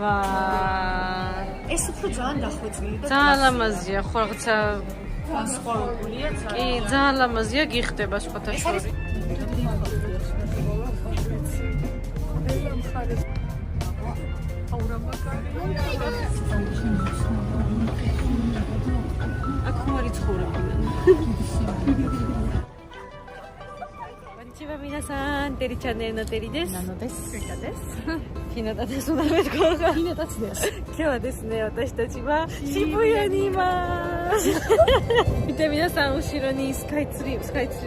ვა ეს უფრო ძალიან დახვეწილი და ძალიან ლამაზია ხო რაღაცა განსხვავებულია კი ძალიან ლამაზია გიხდება სხვათა შორის Konnichiwa minasan, Teri channelのTeriです。なのです。ゆかです。ひなたです。おなめでこうが。ひなたちです。今日はですね、私たちは渋谷にいます。見て皆さん後ろにスカイツリー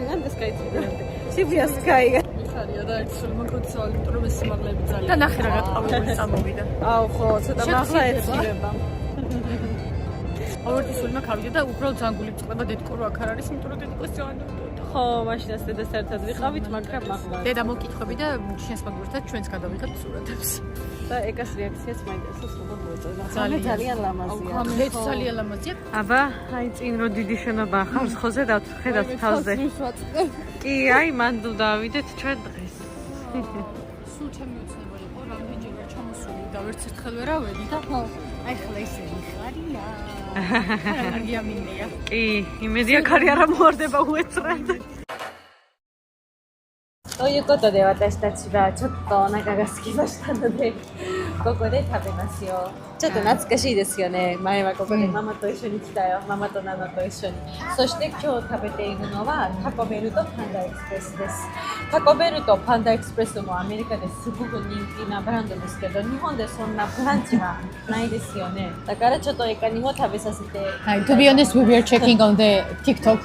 なんでスカイツリーなんて渋谷スカイが。ხარია და ექსტრემ მოკროცავალი, იმიტომ რომ ეს სიმაღლეები ძალიან. და ნახე რა გატყავებული წამოვიდა. აუ ხო, ცოტა მაღლა ეცილება. ავერტი სულმა გავიდა და უბრალოდ ზანგული წყება დედკორო აქ არ არის, იმიტომ რომ დედკოს ძალიან ხო, მაშინაც დედას ერთად ვიყავით, მაგრამ მაღლა. დედა მოკითხვები და ჩვენს მაგურთან ჩვენს გადავიღეთ სურათებს. და ეგას რეაქციაც მაინტერესებს რა მოეწონა. ძალიან ლამაზია. ეს ძალიან ლამაზია. აბა, აი წინ რო დიდი შენობა ახავს ხოზე და ხედავთ თავზე. კი, აი მანდ დავიდეთ ჩვენ დღეს. სულ ჩემი უცნებელი იყო რამდენჯერმე ჩამოსული და ვერც ერთხელ ვერ ავედი და აი ხლა ისე ხარია. კარგია მინდია. კი, იმედია კარი არ მოარდება უეცრად. ということで私たちはちょっとお腹が空きましたのでここで食べますよ。ちょっと懐かしいですよね。前はここでママと一緒に来たよ。ママとナナと一緒に。そして今日食べているのはタコベルとパンダエクスプレスです。タコベルとパンダエクスプレスもアメリカですごく人気なブランドですけど、日本でそんなブランチはないですよね。だからちょっとイカにも食べさせて。はい、to be honest, we were checking on the TikTok.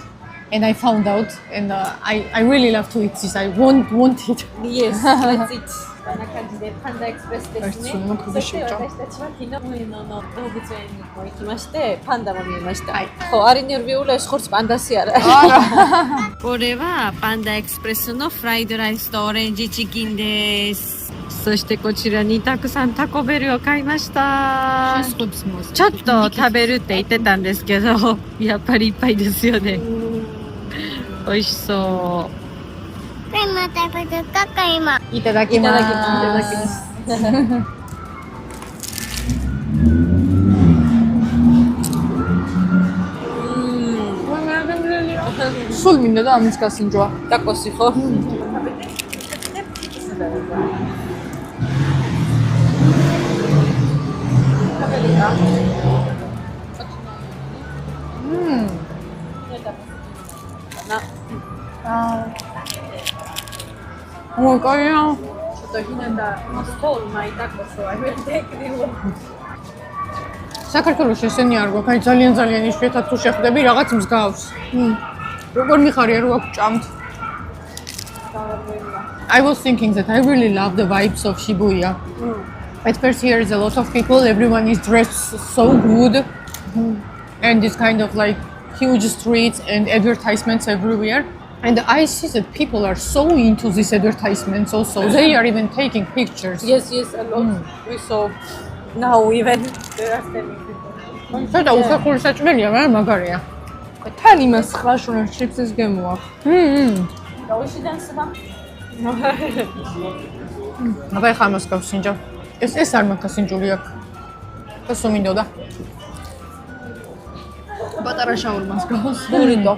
And I found out, and I really love to eat this. I want it. Yes, let's eat. こんな感じでパンダエクスプレスですね。そして私たちは昨日上野の動物園にも行きまして、パンダも見ました。あれによるビオラスコルスパンダシアラ。これはパンダエクスプレスのフライドライスとオレンジチキンです。そしてこちらにたくさんタコベルを買いました。ちょっと食べるって言ってたんですけど、やっぱりいっぱいですよね。美味しそう。今食べるか今。いただきます。სულ მინდა და ამის გასინჯვა. ტაკოსი ხო? Oh, 거예요. საქართველოს ესენი არ გვაქვს, აი ძალიან იშვიათად თუ შეხვდები რაღაც მსგავს. როგორ მიხარია რო აქ ჭამთ? I was thinking that I really love the vibes of Shibuya. At first here is a lot of people, everyone is dressed so good. And it's kind of like huge streets and advertisements everywhere. And I see that people are so into these advertisements also. They are even taking pictures. Yes, a lot. We saw now even there are standing people. ცოტა უსახური საჭმელია, მაგრამ მაგარია. თან იმას ხაშუნა ჩიპსის გემოა. გაუშიდან სვა. აბა ხა მას გავსინჯა. ეს არ მაქვს სინჯული აქ. და სუმინდოდა. პატარა შაურმას გავს. ბურიტო.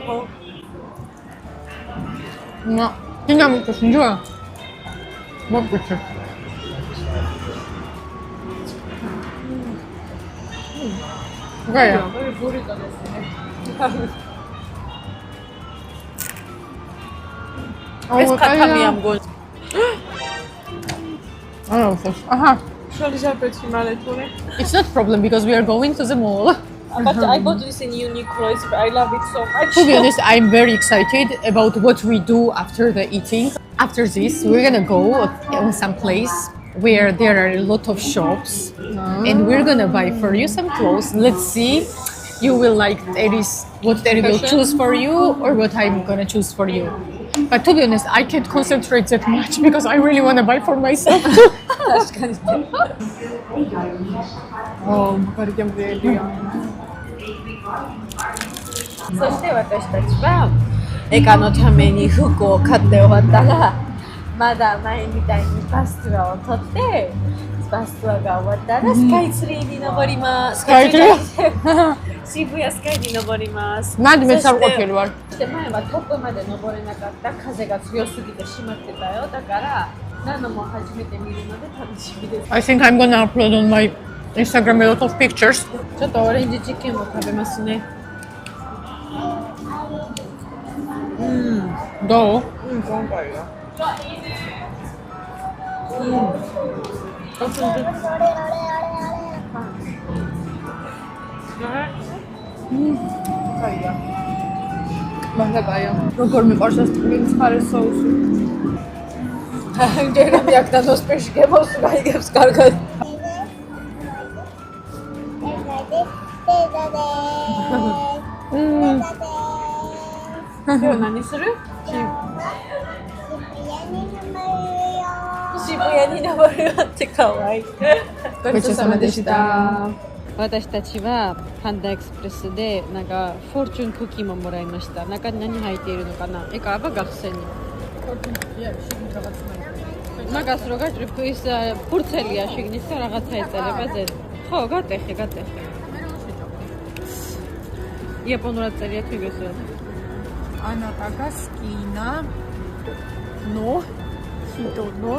No, tinga mucho sinjua. Მოგვიწევ. გაია. ბურიტო დასწრე. ეს კატამია მგონი. Aha. შოლიზაბეთი მალეთური. It's not a problem because we are going to the mall. But I bought this in Uniqlo. I love it so much. To be honest, I'm very excited about what we do after the eating. After this, we're gonna go on some place where there are a lot of shops, and we're gonna buy for you some clothes. Let's see, you will like what Terry will choose for you or what I'm gonna choose for you. But to be honest, I can't concentrate that much because I really wanna buy for myself too. Oh,そして私たちはエカのために服を買って終わったらまだ前みたいにバスツアーを取って ბასლა გავარდა და Skytree ნაბორიმას. Shibuya Skytree ნაბორიმას. მად მეც არ ყოფილი ვარ. Маева топомаде наборена карта, казега цвиосугите шимартетаё, да кара. Нано махаджмете миринаде танишибиде. I think I'm gonna upload on my Instagram a lot of pictures. Чото orange chicken მოგაბემასუნე. Do. კონკაია. კაია. მაგაკაია. როგორ მიყვარს ეს ცხარე соуსი. ჯერები აქ დანოსპეში გემოსულაიგებს კარგად. ნანისრე? Shibuyaに登るよってかわいい。ごちそうさまでした私たちはパンダエクスプレスでなんかフォーチュンクッキーももらいました。中に何入っているのかな？ეკა აბა გახსენი. მაგას რო გაჭრიფ ის ფურცელია შიგნით და რაღაცა ეწელება ზედ. ხო, გატეხე. იაპონურად წერია თუ იგესო. ანატაკა სკინა ნო ჰიტო ნო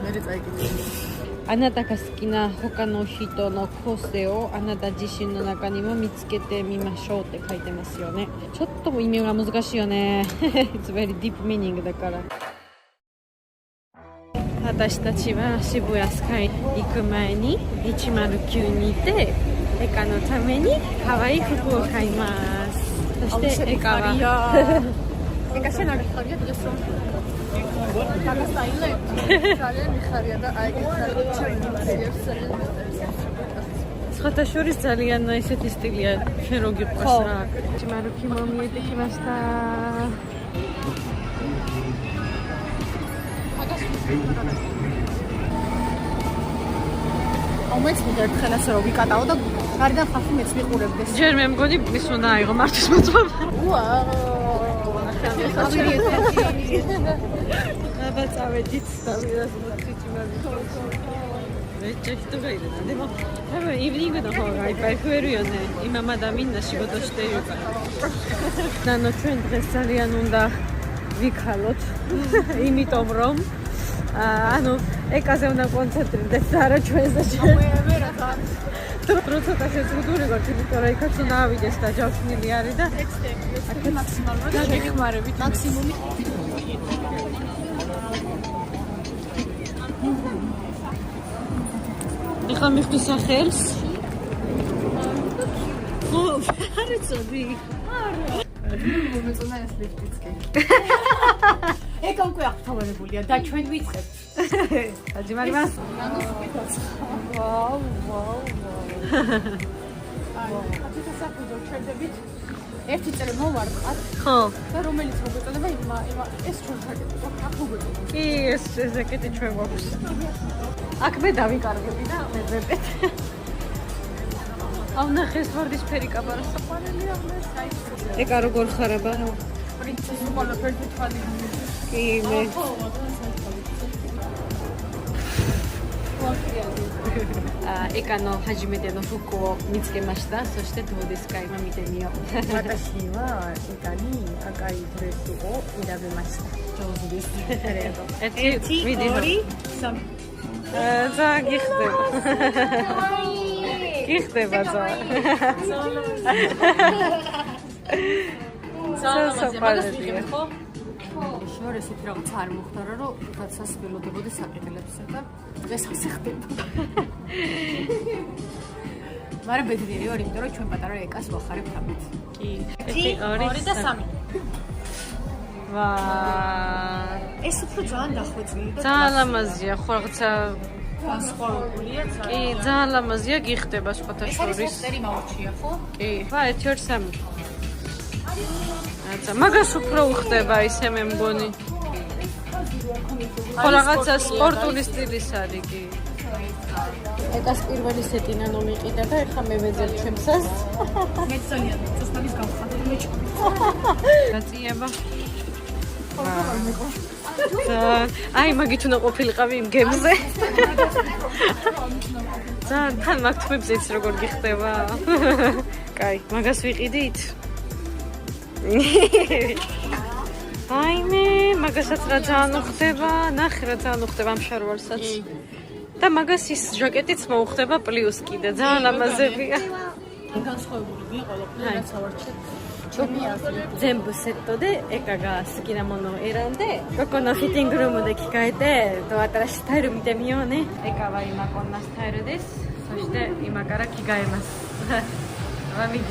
მე წაიკითხე. あなたが好きな他の人の個性をあなた自身の中にも見つけてみましょうって書いてますよね。ちょっと意味が難しいよね。It's very deep meaning だから。私たちは渋谷スカイ行く前に109にいてエカのために可愛い服を買います。そしてエカはエカシェナが買いやってそう。მაგასაილე ძალიან მიხარია და აი ეს ჩაიმიწიებს სხვათა შორის ძალიან ესეთი სტილია შენ რო გიყვარს რა ჩიმარუკი მომიეთ იქიმასთა ამეც მიგერთხელ ასე რომ ვიკატაო და გარიდან ხალხი მეც მიყურებდეს ჯერ მე მგონი ის უნდა აიღო მართვის მოწმობა აბა წავედით დავიდას მოწიჭი Честно говоря, но eveningの方がいっぱい増えるよね。今まだみんな仕事しているから。ჩვენ დღეს ძალიან უნდა ვიქალოთ. იმიტომ რომ ეკაზე უნდა კონცენტრირდეს და არა ჩვენზე. Просто შეწყვეტილი ვარ, იმიტომ რომ იქაც უნდა ავიდეს და ჯავშნილი არის და აქ მაქსიმალურად შეგეხმარებით. მაქსიმუმი ეხლა მიხდი სახელს. ხო, არ იცოდი. მომეწონა ეს ლიფტიცკი. ეკა უკვე აღთავარებულია და ჩვენ ვიწყებთ. აჯიმარი მას. ვაუ. აი, საფუძო ჩერდებით. ერთი წელი მოვარყათ. ხო. და რომელიც მოგეწონება ეს ჩვენ საკეთებო. აქ მოგეწონა. კი, ეს ეკეთი ჩვენ გვაქვს. აქ მე დავიკარგები და მეძებეთ. ავნახეს ვარდისფერი კაბარა საყვარელი აღმეს აი. ეკა როგორ ხარება? პრინცესი ყველაფერი თვალი. კი, მე. ეკაの初めての服を見つけました。そしてどうですか？今見てみよう。私はエカに赤いドレスを選びました。上手です。ありがとう。1、2、3。ザギフテギフテバザშორ ესეთი რაღაცა არ მოხდარა, რომ კაცას ველოდებოდი საკეთებსა და ეს ასე ხდება. მაგრამ ბედნიერი ვარ, იმიტომ რომ ჩვენ პატარა ეკას ვახარებ თამით. კი. 1, 2 და 3. ვა. ეს უფრო ძალიან დახვეწილი და ძალიან ლამაზია, ხო რაღაცა განსხვავებულია ძალიან. კი, ძალიან ლამაზია, გიხდება სხვათა შორის. ეს პოსტერი მაუჩია, ხო? კი. ვა, 1, 2, 3. აცა მაგას უფრო უხდება ისე მე მგონი. ხო რაღაცა სპორტული სტილის არის კი. ეკას პირველი სეტი ნანო მიყიდა და ეხლა მე ვეძებ ჩემსას. მე ძალიან წესტანის გავხატე მეჭკი. გაწიება. აი მაგით უნდა ყოფილიყავი იმ გემზე. ძალიან თან მაგ თვებზეც როგორ გიხდება. კაი, მაგას ვიყიდით. აიმე, მაგასაც რა ძალიან უხდება, ნახე რა ძალიან უხდება ამ შარვარსაც. და მაგას ის ჟაკეტიც მოუხდება პლუს კიდე, ძალიან ლამაზებია. განსხვავებული ვიყო, რაც ავარჩეთ.全部セットでエカが好きなものを選んでここのフィッティングルームで着替えて新しいスタイル見てみようね。エカは今こんなスタイルです。そして今から着替えますわみじ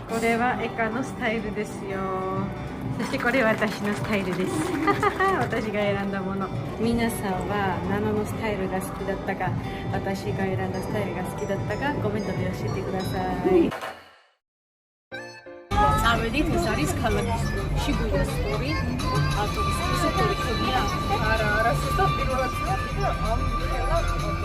これはエカのスタイルですよ。そしてこれは私のスタイルです私が選んだもの。皆さんは何のスタイルが好きだったか、私が選んだスタイルが好きだったかコメントで教えてください。წავედით, ეს არის ქალაქის შიბუიას სტორი, ავტობუსის სექტორი ხებია. არა, სუსტად პირველად ვიყიდა ამ ხელა ავტობუსს.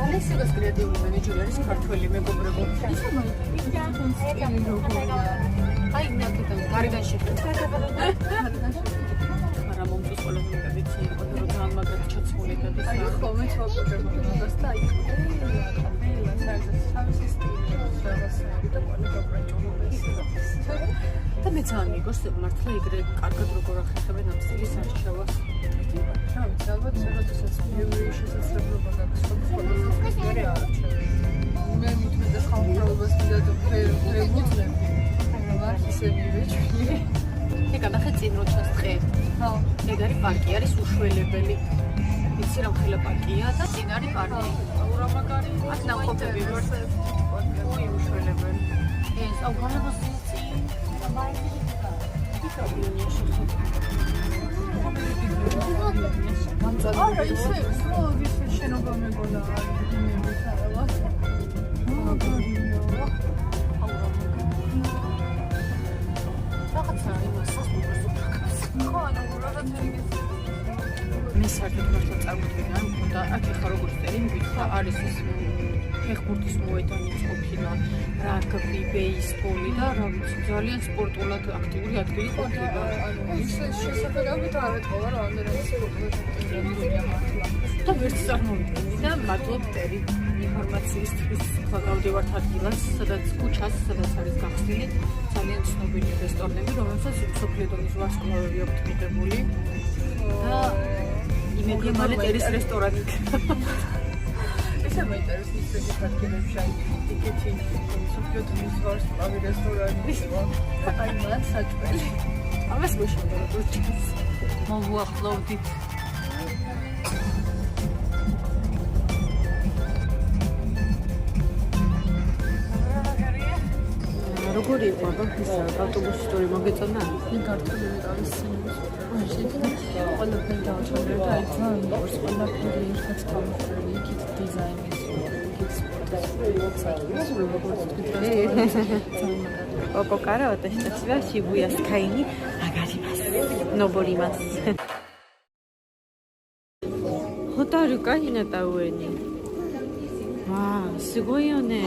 ალესიოს კრეატიული მენეჯერი არის ქართველი მეგობრებო. აი, ნაკეთან გარიდან შეხედა. არა მომწონს ყველა მეგაბიცი იყო, რომ ძალიან მაგრად ჩაცმული და ეს აი ხოლმე ჩავკრებოდა მაგას და აი ყველა საერთოდ სამი სტილი და ყველა დაპროჭონებს. და მე ძალიან მიგოს მართლა ეგრე კარგად როგორ ახერხებენ ამ სტილის არჩევას. რა ვიცი, ალბათ როდესაც მეორე შესაძლებლობა გაქვს სხვადასხვა მე არჩევ. მე მithმე ხალხურობას მიდადო ფერმუძლები. რა ისე მივეჭვი. ეგ ნახე წინ რო ჩასწრე. ხო. ეგ არის პარკი, არის უშველებელი. იცი რა ხელა პარკია და წინ არის პარკი. აურა მაგარი. აქ ნაყოფები ვარ. ой, უშველებელი. ეს აუ განაბოსი წინ. არა ისე ისე შენობა მეგონა იმები ხარავა. მე საერთოდ მართლა წარმოდგენა არ მქონდა. აქ ეხლა როგორც წელი მგვითხრა არის ეს ფეხბურთის მოედანი ყოფილა, რაგბი, ბეისბოლი და რა ვიცი, ძალიან სპორტულად აქტიური ადგილი ყოფილა. ის შესაძლებლობით არ ეთქვა რა ამდენად სპორტულად აქტიურია მართლა. და ვერც წარმოვიდგინე და მადლობ ტერი ინფორმაციისთვის. ახლა გავდივართ ადგილას, სადაც ქუჩას, სადაც არის გახსნილი ძალიან ცნობილი რესტორნები, რომელსაც მსოფლიო დონის ვარსკვლავები აქვთ მიღებული. და იმედია მალე ტერის რესტორანი იქნება. ისე მაინტერესებს ისეთი ადგილებში აი ტიკეტი მსოფლიო დონის ვარსკვლავი რესტორანი. აი მან საჭმელი. ამას მოშენდა როგორც ჩანს. მოვუახლოვდით. როგორი იყო ეს ავტობუსის სტორი მოგეწონა? მე ქართული ვიყავის სცენების ყველაფერი დავაჩვენე და აი ძალიან მიყურს ყველაფერი ერთად გამოსვლილი იქით დიზაინის იქით სპორტისここから私たちは渋谷スカイに上がります登りますホタルかひなた上にわあすごいよね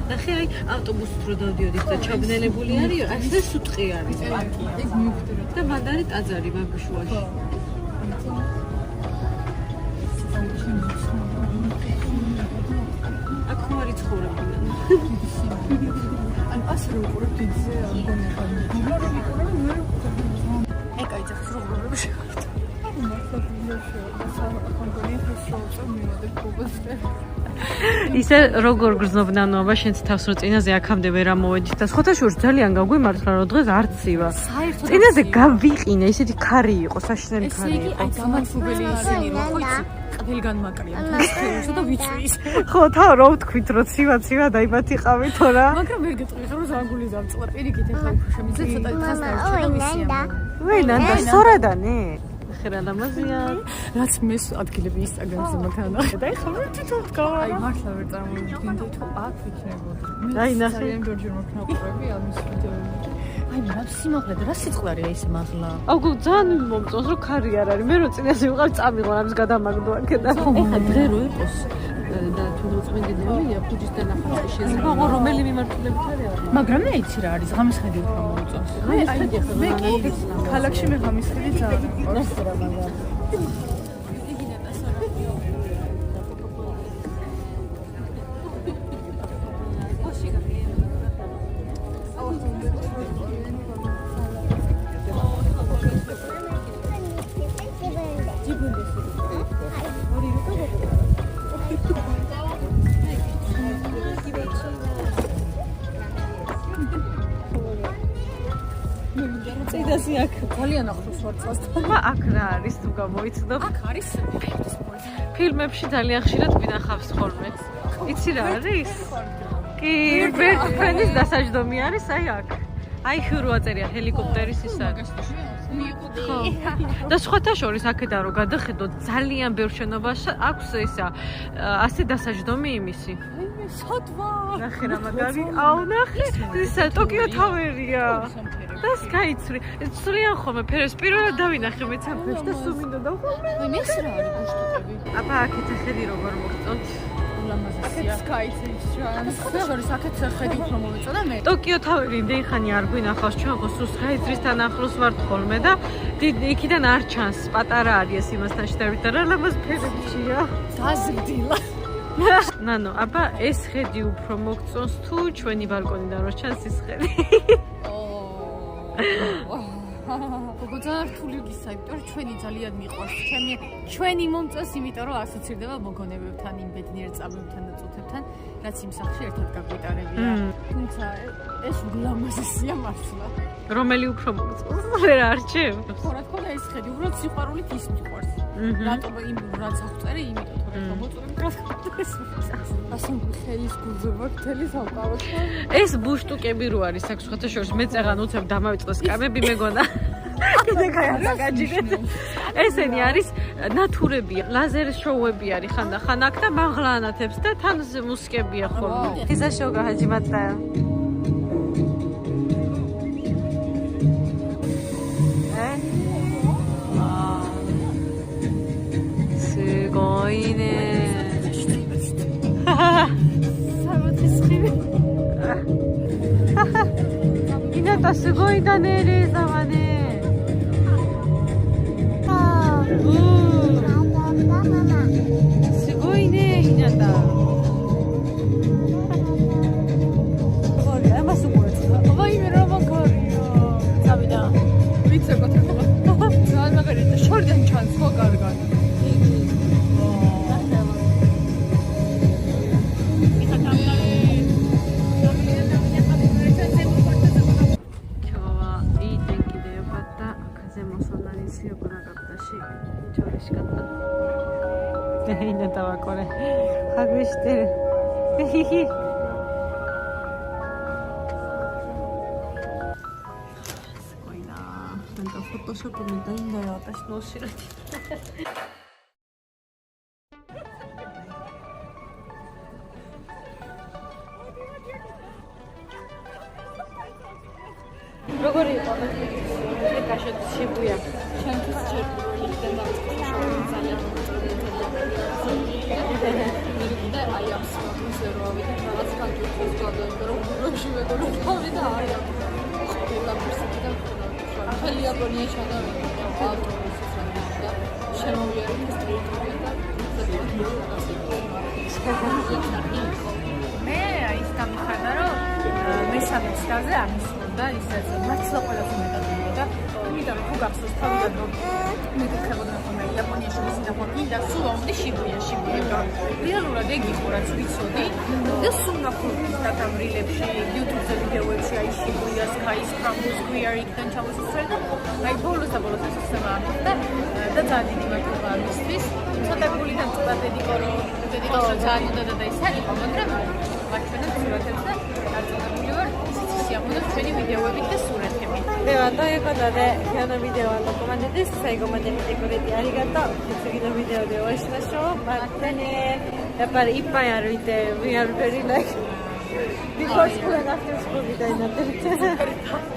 ნახე აი ავტობუსით რო დავდიოდით და ჩაბნელებული არის, ასე სუტყი არის პარკი. ეგ მივხვდი და მანდ არის ტაძარი მაგ შუაში. აქ ხომ არის ცხოვრებიდან. ან ასე რო უყურებ იძე ამ გონებანი. გულორი ვიყურებ მე ეგ აი ძახს რო უყურებ შევართ. მართლა გულორი შევართ. ახალ გონი ხოს შევწევ მივედებ გუბასზე. ისე როგორ გრძნობ ნანო აბა შენც თავს რო წინაზე აქამდე ვერ ამოვედი და სხვათა შორის ძალიან გაგვიმართლა რომ დღეს არ ცივა. წინაზე გავიყინე ისეთი ქარი იყო, საშინელი ქარი იყო. აი გამართლებელი ისინი რომ ხო იცი ყველგან განმაკრია თესქეულსა და ვიწვის. ხო თა რო ვთქვით რომ ცივა დაიბათი ყავი თორა. მაგრამ ვერ გეტყვი რომ ზანგული დამწყლა. პირიქით ახლა შემიძლია ცოტა თას დავჭერ და ვისია. ვენა და სორადანი. ხერა ნამაზია. რაც მეს ადგილები ინსტაგრამზე მაგან ნახე და ეხლა მე თვითონ ვდგავარ. აი მართლა ვერ წარმოვიდგინდი თუ აქ იქნებოდა. აი ნახე. ძალიან ჯორჯი მოქნაპურები ამის ვიდეოებში. აი რა სიმაღლე და რა სიწყლარია ეს მაღლა. აუ ძალიან მომწონს რომ ქარი არ არის. მე რო წინაზე ვიყავ წამიღო ამის გადამაგდო აქედან. ეხლა დღე რო იყოს და თუ მოწმინდიდებულია ფუჯის დანახავი შეიძლება აღარ რომელი მიმართულებით არის. მაგრამ მე იცი რა არის ღამის ხედი უფრო მომწონს. მე კი ქალაქში მე ღამის ხედი ძალიან მიყვარს. წიდასი აქ ძალიან ახლოს ვარ წასთან. აქ რა არის თუ გამოიცნობ? აქ არის ფილმებში ძალიან ხშირად ვინახავს ხოლმე. იცი რა არის? კი, ვერტფენის დასაჯდომი არის აი აქ. აი ხირო აწერია ჰელიკოპტერის ის არის. ხო. და სხვათა შორის აქედან რო გადახედო ძალიან ბევრ შენობაში აქვს ისა ასე დასაჯდომი იმისი. სათვა. ნახე რა მაგარი. აუ ნახე, ისა ტოკიო თავერია. და სკაიცრი. სულიან ხოლმე ფერებს პირველად დავინახე მეც ამ ფერს და სულ მინდა დავხომე. აი მე რა არის გუშტები. აბა აქეთ ხედი როგორ მოგწონთ? ულამაზესია. სკაიცრი ჩანს. შორის აქეთ ხედი უფრო მომეწონა მე. ტოკიო თავერი იმდენი არ გვინახავს ჩვენ ხო სულ სკაიცრისთან ახლოს ვართ ხოლმე და იქიდან არ ჩანს. პატარა არის იმასთან შედარებით და რა ლამაზ ფერებია. დაზრდილა. ნანო, აბა ეს ხედი უფრო მოგწონს თუ ჩვენი ბალკონიდან რო ჩანს ის ხედი? გოგო ძალიან რთული გისაიტყვი, ჩვენი ძალიან მიყვარს. ჩვენი მომწონს, იმიტომ რომ ასოცირდება მოგონებებთან, იმ ბედნიერ წამებთან და წუთებთან, რაც იმ სახლში ერთად გაგვიტარებია. თუმცა ეს ულამაზესია მართლა. რომელი უფრო მოგწონს? ვერ არჩევ. ხო, რა თქმა უნდა, ეს ხედი უბრალოდ სიყვარულით ის მიყვარს. რატომ იმ რაც აღწერე, იმიტომ რომ ეხლა მოწონე გასაგდეს. ასენ ხელის გულზე ვარ, თელი სამყარო. ეს ბუშტუკები რო არის აქ სხვათა შორის მე წეღან უცებ დამავიწყდა სკამები მეგონა. კიდე გაიარა გაჯიგეთ. ესენი არის ნატურებია, ლაზერ შოუები არის ხანდახან აქ და მაღლა ანათებს და თან მუსიკებია ხოლმე. ისა შოგა ჰაჯიმატა. სიგოინე. 이나타 스고이다네 레이사마네. 스고이네 이나타. 거리 아마 스고이다. Ой, мирово 거리요. 잡이다. ვიცე გოთება. ძალიან მაგარია. შორიდან ჩანს ხო კარგად. Eina tabakore. Hagviste. Skoina. Tanta Photoshop me dainda atashi no shirati. როგორი იყო? ეკაშეთ შიბუია. ჩემთვის ჯერ კიდევ ძალიან და აი ამ სპორტზე რო ავიდე რაღაც კანჭულს გადავიდა რომ როში ვეგორო გავიდა აი ამ ყველა ფერსიდან ხელი აგონია ჩადავიდა ავტობუსიდან და შემოვიარეთ სტრიტები და მე აი ის დამიხადა რომ მესამე ცდაზე ამის და ისაც მართლა ყველაზე მეტად მოდა იმიტომ რომ თუ გახსოვს თავიდან რომ მეკითხებოდნენ ხოლმე იაპონიაში ის ნახვა მინდა სულ ომდი შიბუიაში იმიტომ რომ რეალურად ეგ იყო რაც ვიცოდი და სულ ნახულობ დაგამრილებში YouTube-ზე ვიდეოებში აი შიბუიას კაის კრამბულს გვიარ იქიდან ჩამოსულსრე და აი ბოლოს და ბოლოს ეს ისე და ძალიან დიდი მადლობა ამისთვის ცოტა გულიდან ცოტა დედიკოროს ძალიან უნდა დაისახება მაგრამ მაჩვენებ სურათებს და არწმუნებული ვარ სიამოვნებთ ჩვენი ვიდეოებით და სურათებით. ではということで今日のビデオはここまでです。最後まで見てくれてありがとう。次のビデオでお会いしましょう。またね。やっぱりいっぱい歩いて We are very like before school and after school みたいになってる。